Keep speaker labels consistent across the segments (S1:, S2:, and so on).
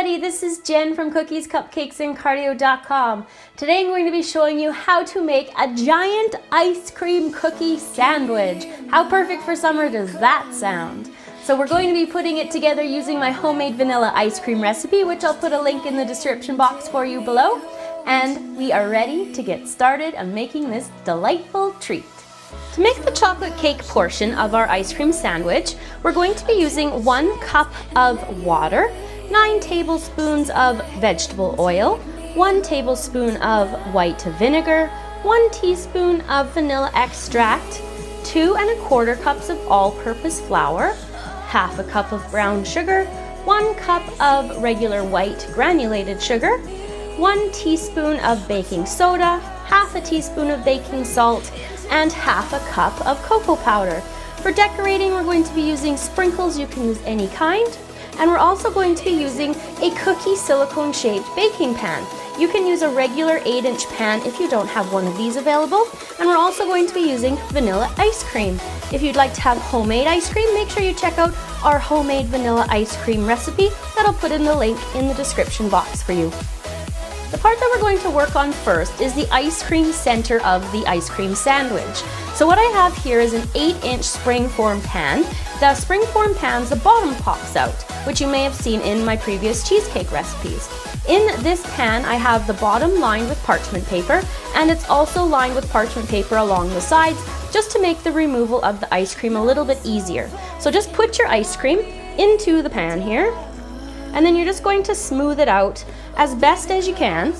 S1: everybody, this is Jen from Cookies, Cupcakes, and Cardio.com. Today I'm going to be showing you how to make a giant ice cream cookie sandwich. How perfect for summer does that sound? So we're going to be putting it together using my homemade vanilla ice cream recipe, which I'll put a link in the description box for you below. And we are ready to get started on making this delightful treat. To make the chocolate cake portion of our ice cream sandwich, we're going to be using 1 cup of water, 9 tablespoons of vegetable oil, 1 tablespoon of white vinegar, 1 teaspoon of vanilla extract, 2 1/4 cups of all-purpose flour, half a cup of brown sugar, 1 cup of regular white granulated sugar, 1 teaspoon of baking soda, half a teaspoon of baking salt, and half a cup of cocoa powder. For decorating, we're going to be using sprinkles. You can use any kind. And we're also going to be using a cookie silicone shaped baking pan. You can use a regular 8-inch pan if you don't have one of these available. And we're also going to be using vanilla ice cream. If you'd like to have homemade ice cream, make sure you check out our homemade vanilla ice cream recipe that I'll put in the link in the description box for you. The part that we're going to work on first is the ice cream center of the ice cream sandwich. So what I have here is an 8-inch springform pan. The springform pan's the bottom pops out, which you may have seen in my previous cheesecake recipes. In this pan, I have the bottom lined with parchment paper, and it's also lined with parchment paper along the sides, just to make the removal of the ice cream a little bit easier. So just put your ice cream into the pan here, and then you're just going to smooth it out as best as you can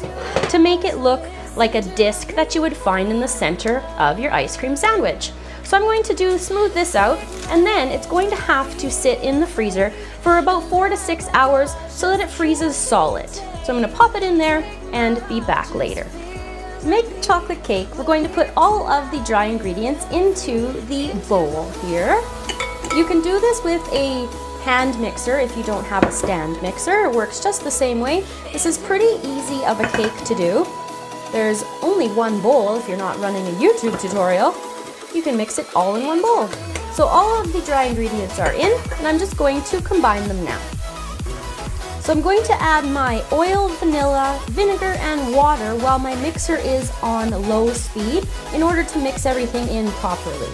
S1: to make it look like a disc that you would find in the center of your ice cream sandwich. So I'm going to smooth this out, and then it's going to have to sit in the freezer for about 4 to 6 hours so that it freezes solid. So I'm going to pop it in there and be back later. To make the chocolate cake, we're going to put all of the dry ingredients into the bowl here. You can do this with a hand mixer if you don't have a stand mixer. It works just the same way. This is pretty easy of a cake to do. There's only one bowl if you're not running a YouTube tutorial. You can mix it all in one bowl. So all of the dry ingredients are in, and I'm just going to combine them now. So I'm going to add my oil, vanilla, vinegar, and water while my mixer is on low speed in order to mix everything in properly.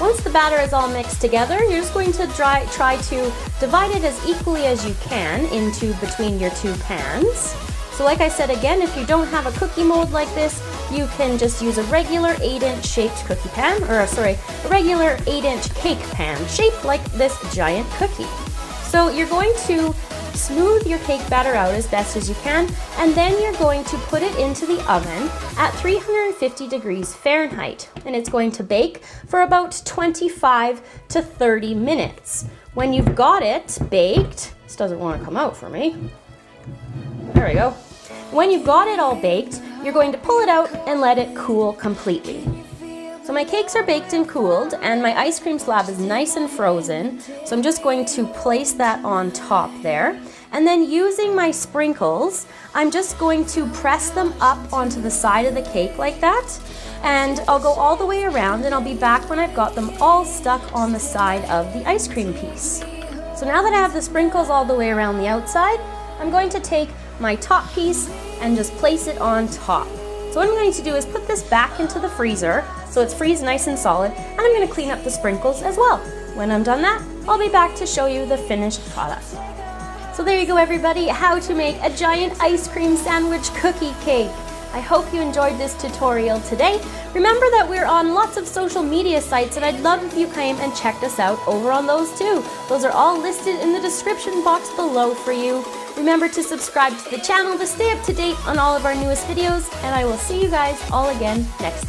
S1: Once the batter is all mixed together, you're just going to try to divide it as equally as you can into between your 2 pans. So like I said again, if you don't have a cookie mold like this, you can just use a regular 8-inch shaped cookie pan, a regular 8-inch cake pan shaped like this giant cookie. So you're going to smooth your cake batter out as best as you can, and then you're going to put it into the oven at 350 degrees Fahrenheit, and it's going to bake for about 25 to 30 minutes. When you've got it baked, this doesn't want to come out for me. There we go. When you've got it all baked, you're going to pull it out and let it cool completely. So my cakes are baked and cooled, and my ice cream slab is nice and frozen. So I'm just going to place that on top there. And then using my sprinkles, I'm just going to press them up onto the side of the cake like that. And I'll go all the way around, and I'll be back when I've got them all stuck on the side of the ice cream piece. So now that I have the sprinkles all the way around the outside, I'm going to take my top piece and just place it on top. So what I'm going to do is put this back into the freezer so it's freezed nice and solid, and I'm going to clean up the sprinkles as well. When I'm done that, I'll be back to show you the finished product. So there you go everybody, how to make a giant ice cream sandwich cookie cake. I hope you enjoyed this tutorial today. Remember that we're on lots of social media sites, and I'd love if you came and checked us out over on those too. Those are all listed in the description box below for you. Remember to subscribe to the channel to stay up to date on all of our newest videos, and I will see you guys all again next time.